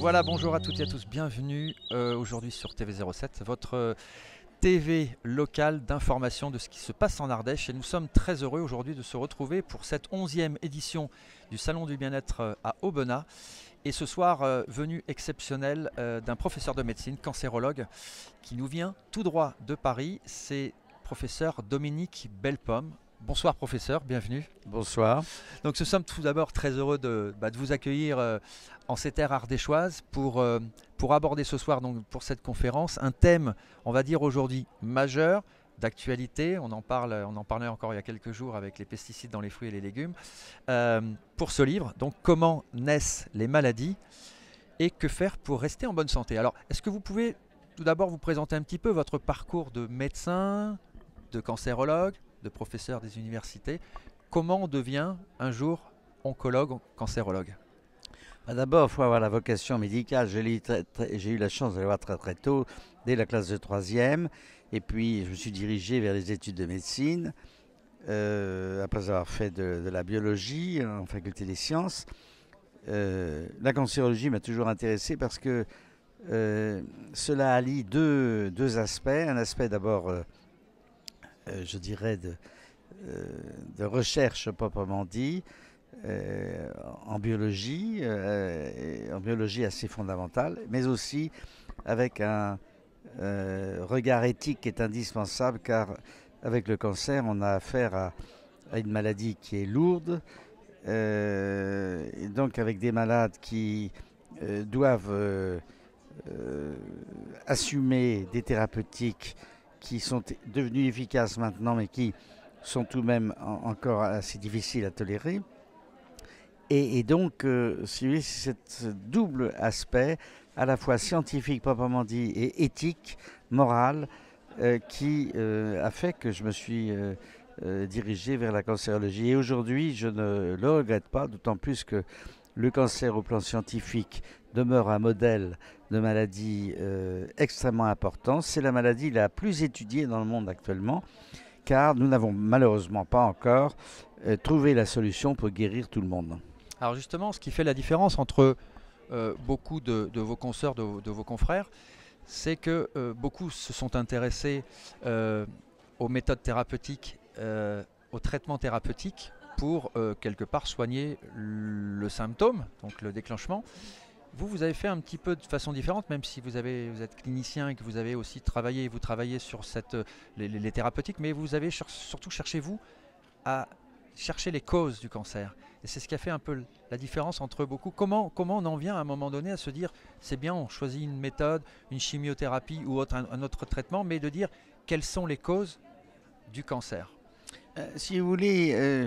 Voilà, bonjour à toutes et à tous, bienvenue aujourd'hui sur TV07, votre TV locale d'information de ce qui se passe en Ardèche. Et nous sommes très heureux aujourd'hui de se retrouver pour cette 11e édition du Salon du Bien-être à Aubenas. Et ce soir, venue exceptionnelle d'un professeur de médecine, cancérologue, qui nous vient tout droit de Paris, c'est professeur Dominique Bellepomme. Bonsoir professeur, bienvenue. Bonsoir. Donc nous sommes tout d'abord très heureux de vous accueillir en ces terres ardéchoises pour aborder ce soir, donc, pour cette conférence, un thème, on va dire aujourd'hui, majeur, d'actualité. On en parlait encore il y a quelques jours avec les pesticides dans les fruits et les légumes. Pour ce livre, donc comment naissent les maladies et que faire pour rester en bonne santé. Alors, est-ce que vous pouvez tout d'abord vous présenter un petit peu votre parcours de médecin, de cancérologue, de professeur des universités? Comment on devient un jour oncologue, cancérologue? D'abord, il faut avoir la vocation médicale. J'ai eu la chance de l'avoir très très tôt, dès la classe de 3e. Et puis, je me suis dirigé vers les études de médecine, après avoir fait de la biologie en faculté des sciences. La cancérologie m'a toujours intéressé parce que cela allie deux aspects. Un aspect d'abord, je dirais, de recherche proprement dit, en biologie assez fondamentale, mais aussi avec un regard éthique qui est indispensable, car avec le cancer, on a affaire à une maladie qui est lourde, et donc avec des malades qui doivent assumer des thérapeutiques qui sont devenues efficaces maintenant, mais qui sont tout de même encore assez difficiles à tolérer. Et donc, si vous voulez, c'est ce double aspect, à la fois scientifique proprement dit et éthique, moral, qui a fait que je me suis dirigé vers la cancérologie. Et aujourd'hui, je ne le regrette pas, d'autant plus que le cancer au plan scientifique demeure un modèle de maladie extrêmement important. C'est la maladie la plus étudiée dans le monde actuellement, car nous n'avons malheureusement pas encore trouvé la solution pour guérir tout le monde. Alors justement, ce qui fait la différence entre beaucoup de vos consoeurs, de vos confrères, c'est que beaucoup se sont intéressés aux méthodes thérapeutiques, aux traitements thérapeutiques pour quelque part soigner le symptôme, donc le déclenchement. Vous avez fait un petit peu de façon différente, même si vous êtes clinicien et que vous avez aussi travaillé, vous travaillez sur les thérapeutiques, mais vous avez surtout cherché, vous, à chercher les causes du cancer. Et c'est ce qui a fait un peu la différence entre beaucoup. Comment on en vient à un moment donné à se dire, c'est bien, on choisit une méthode, une chimiothérapie ou un autre traitement, mais de dire quelles sont les causes du cancer? Si vous voulez,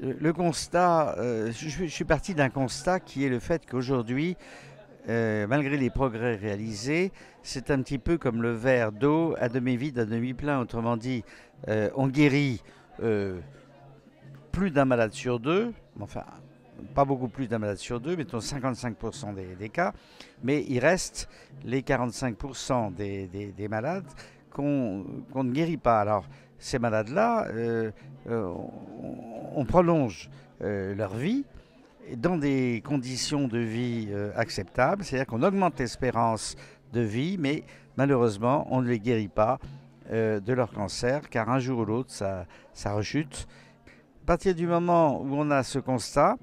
le constat, je suis parti d'un constat qui est le fait qu'aujourd'hui, malgré les progrès réalisés, c'est un petit peu comme le verre d'eau à demi vide, à demi plein. Autrement dit, on guérit plus d'un malade sur deux, enfin pas beaucoup plus d'un malade sur deux, mettons 55% des cas, mais il reste les 45% des malades qu'on ne guérit pas. Alors ces malades-là, on prolonge leur vie dans des conditions de vie acceptables, c'est-à-dire qu'on augmente l'espérance de vie, mais malheureusement on ne les guérit pas de leur cancer, car un jour ou l'autre ça rechute. À partir du moment où on a ce constat,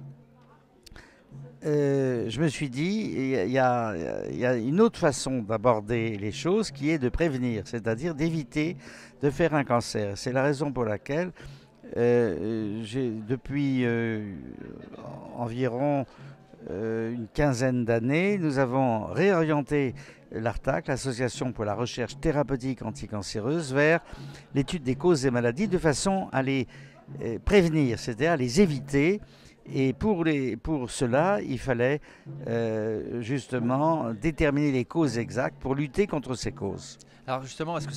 je me suis dit, il y a une autre façon d'aborder les choses qui est de prévenir, c'est-à-dire d'éviter de faire un cancer. C'est la raison pour laquelle depuis environ une quinzaine d'années, nous avons réorienté l'ARTAC, l'Association pour la recherche thérapeutique anticancéreuse, vers l'étude des causes des maladies de façon à les prévenir, c'est-à-dire à les éviter. Et pour cela, il fallait justement déterminer les causes exactes pour lutter contre ces causes. Alors justement, est-ce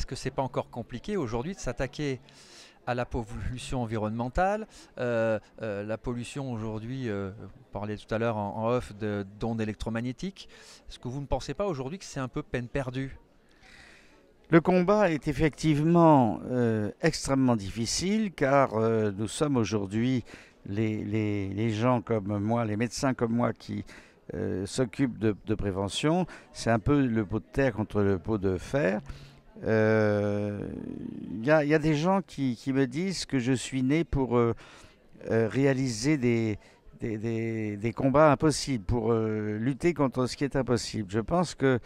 que c'est pas encore compliqué aujourd'hui de s'attaquer à la pollution environnementale, la pollution aujourd'hui, on parlait tout à l'heure en off d'ondes électromagnétiques. Est-ce que vous ne pensez pas aujourd'hui que c'est un peu peine perdue? Le combat est effectivement extrêmement difficile, car nous sommes aujourd'hui les gens comme moi, les médecins comme moi qui s'occupe de prévention. C'est un peu le pot de terre contre le pot de fer. Il y a des gens qui me disent que je suis né pour réaliser des combats impossibles, pour lutter contre ce qui est impossible. Je pense que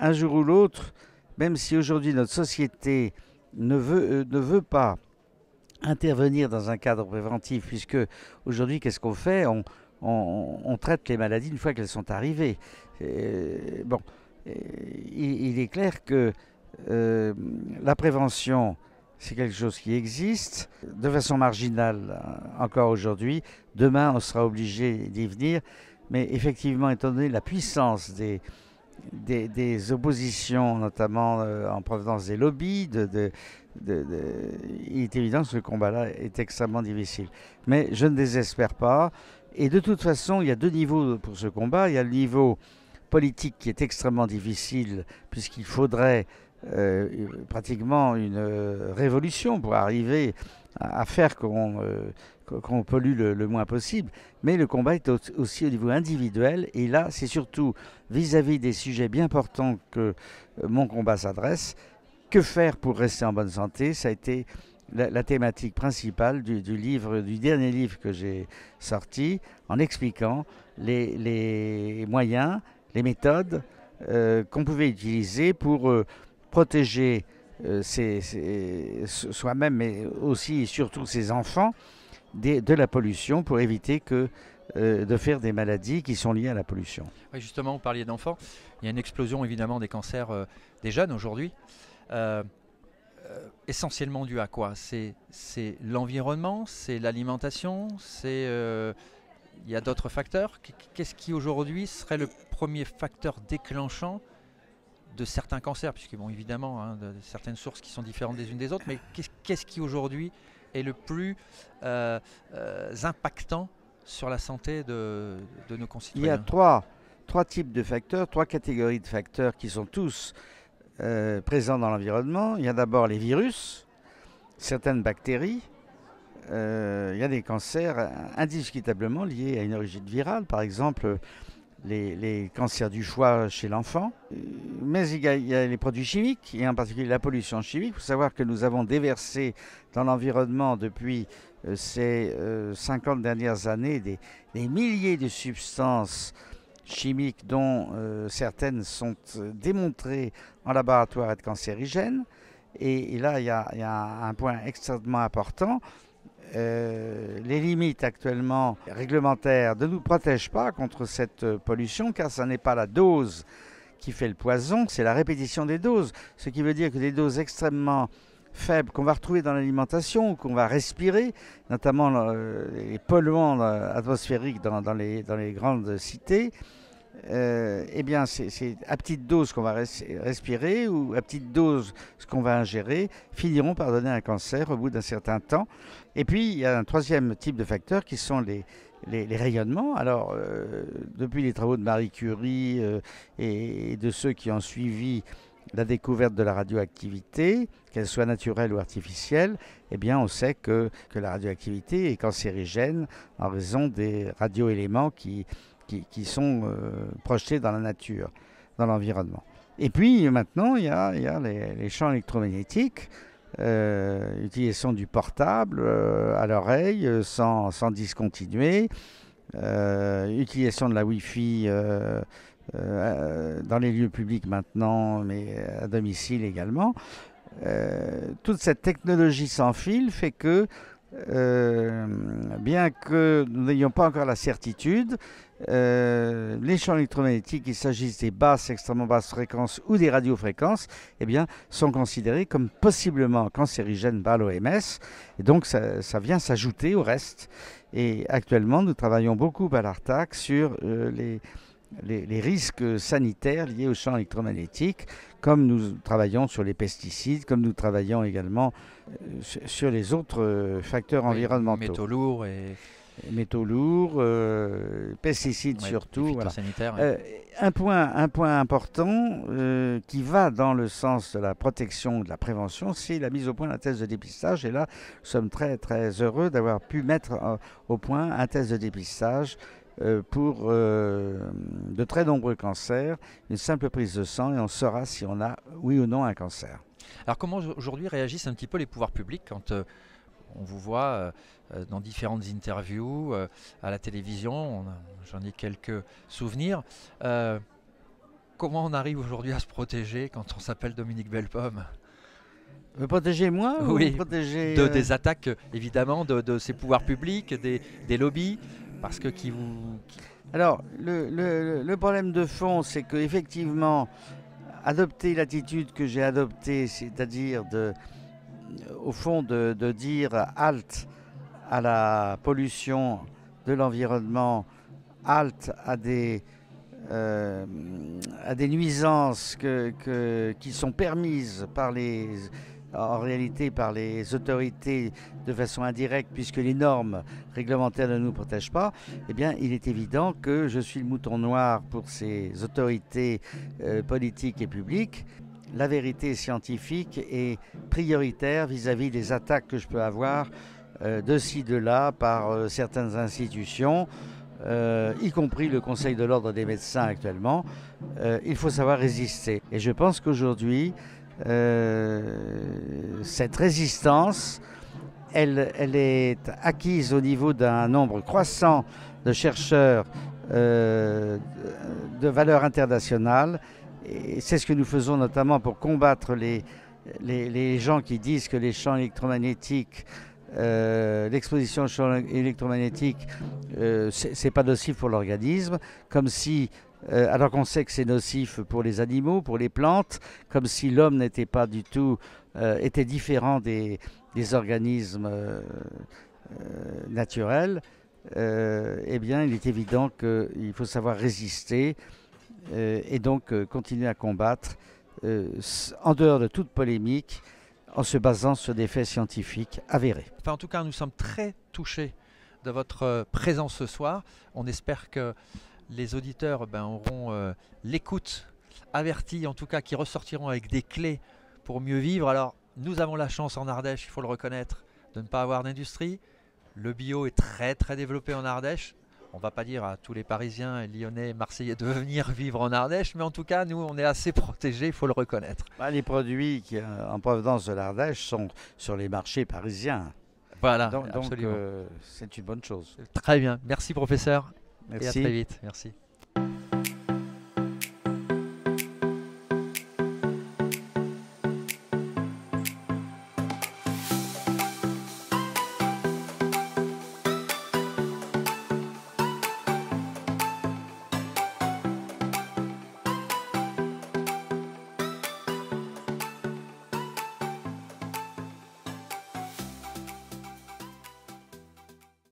un jour ou l'autre, même si aujourd'hui notre société ne veut pas intervenir dans un cadre préventif, puisque aujourd'hui, qu'est-ce qu'on fait? On traite les maladies une fois qu'elles sont arrivées. Bon, il est clair que la prévention, c'est quelque chose qui existe de façon marginale encore aujourd'hui. Demain, on sera obligé d'y venir. Mais effectivement, étant donné la puissance des oppositions, notamment en provenance des lobbies, il est évident que ce combat-là est extrêmement difficile. Mais je ne désespère pas. Et de toute façon, il y a deux niveaux pour ce combat. Il y a le niveau politique qui est extrêmement difficile, puisqu'il faudrait pratiquement une révolution pour arriver à faire qu'on pollue le moins possible. Mais le combat est aussi au niveau individuel. Et là, c'est surtout vis-à-vis des sujets bien importants que mon combat s'adresse. Que faire pour rester en bonne santé? Ça a été la thématique principale du dernier livre que j'ai sorti, en expliquant les moyens, les méthodes qu'on pouvait utiliser pour protéger soi-même, mais aussi et surtout ses enfants de la pollution, pour éviter de faire des maladies qui sont liées à la pollution. Oui, justement, vous parliez d'enfants. Il y a une explosion évidemment des cancers des jeunes aujourd'hui. Essentiellement dû à quoi? C'est l'environnement, c'est l'alimentation, il y a d'autres facteurs. Qu'est-ce qui aujourd'hui serait le premier facteur déclenchant de certains cancers, puisque bon, évidemment, de certaines sources qui sont différentes des unes des autres, mais qu'est-ce qui aujourd'hui est le plus impactant sur la santé de nos concitoyens? Il y a trois types de facteurs, trois catégories de facteurs qui sont tous présents dans l'environnement. Il y a d'abord les virus, certaines bactéries. Il y a des cancers indiscutablement liés à une origine virale, par exemple les cancers du foie chez l'enfant. Mais il y a les produits chimiques, et en particulier la pollution chimique. Il faut savoir que nous avons déversé dans l'environnement depuis ces 50 dernières années des milliers de substances chimiques dont certaines sont démontrées en laboratoire être cancérigènes. Et là, il y a un point extrêmement important. Les limites actuellement réglementaires ne nous protègent pas contre cette pollution, car ce n'est pas la dose qui fait le poison, c'est la répétition des doses. Ce qui veut dire que des doses extrêmement faibles qu'on va retrouver dans l'alimentation, qu'on va respirer, notamment les polluants atmosphériques dans les grandes cités, eh bien, c'est à petite dose qu'on va respirer, ou à petite dose ce qu'on va ingérer, finiront par donner un cancer au bout d'un certain temps. Et puis, il y a un troisième type de facteurs qui sont les rayonnements. Alors, depuis les travaux de Marie Curie et de ceux qui ont suivi la découverte de la radioactivité, qu'elle soit naturelle ou artificielle, eh bien, on sait que la radioactivité est cancérigène en raison des radioéléments qui sont projetés dans la nature, dans l'environnement. Et puis maintenant, il y a les champs électromagnétiques, utilisation du portable à l'oreille sans discontinuer, utilisation de la Wi-Fi dans les lieux publics maintenant, mais à domicile également. Toute cette technologie sans fil fait que, bien que nous n'ayons pas encore la certitude, les champs électromagnétiques, qu'il s'agisse des basses, extrêmement basses fréquences ou des radiofréquences, eh bien, sont considérés comme possiblement cancérigènes par l'OMS. Et donc, ça vient s'ajouter au reste. Et actuellement, nous travaillons beaucoup à l'ARTAC sur les risques sanitaires liés aux champs électromagnétiques, comme nous travaillons sur les pesticides, comme nous travaillons également sur les autres facteurs environnementaux. Métaux lourds, pesticides surtout. Voilà. Un point important qui va dans le sens de la protection, de la prévention, c'est la mise au point d'un test de dépistage. Et là, nous sommes très très heureux d'avoir pu mettre au point un test de dépistage pour de très nombreux cancers, une simple prise de sang et on saura si on a oui ou non un cancer. Alors comment aujourd'hui réagissent un petit peu les pouvoirs publics quand on vous voit dans différentes interviews à la télévision, j'en ai quelques souvenirs. Comment on arrive aujourd'hui à se protéger quand on s'appelle Dominique Bellepomme? Me protéger moi ou Oui, protéger des attaques évidemment de ces pouvoirs publics, des lobbies, parce que Alors, le problème de fond, c'est qu'effectivement, adopter l'attitude que j'ai adoptée, c'est-à-dire au fond de dire halte à la pollution de l'environnement, halte à des nuisances qui sont permises en réalité par les autorités de façon indirecte, puisque les normes réglementaires ne nous protègent pas, eh bien, il est évident que je suis le mouton noir pour ces autorités politiques et publiques. La vérité scientifique est prioritaire vis-à-vis des attaques que je peux avoir de ci, de là, par certaines institutions, y compris le Conseil de l'Ordre des médecins actuellement. Il faut savoir résister. Et je pense qu'aujourd'hui, cette résistance, elle est acquise au niveau d'un nombre croissant de chercheurs de valeur internationale. Et c'est ce que nous faisons notamment pour combattre les gens qui disent que les champs électromagnétiques, l'exposition aux champs électromagnétiques, c'est pas nocif pour l'organisme, comme si, alors qu'on sait que c'est nocif pour les animaux, pour les plantes, comme si l'homme n'était pas du tout, était différent des organismes naturels. Eh bien, il est évident qu'il faut savoir résister et donc continuer à combattre en dehors de toute polémique, en se basant sur des faits scientifiques avérés. Enfin, en tout cas, nous sommes très touchés de votre présence ce soir. On espère que les auditeurs auront l'écoute avertie, en tout cas, qui ressortiront avec des clés pour mieux vivre. Alors, nous avons la chance en Ardèche, il faut le reconnaître, de ne pas avoir d'industrie. Le bio est très très développé en Ardèche. On ne va pas dire à tous les Parisiens, Lyonnais, Marseillais de venir vivre en Ardèche, mais en tout cas, nous, on est assez protégés, il faut le reconnaître. Les produits en provenance de l'Ardèche sont sur les marchés parisiens. Voilà, donc absolument. C'est une bonne chose. Très bien. Merci, professeur. Merci. Et à très vite. Merci.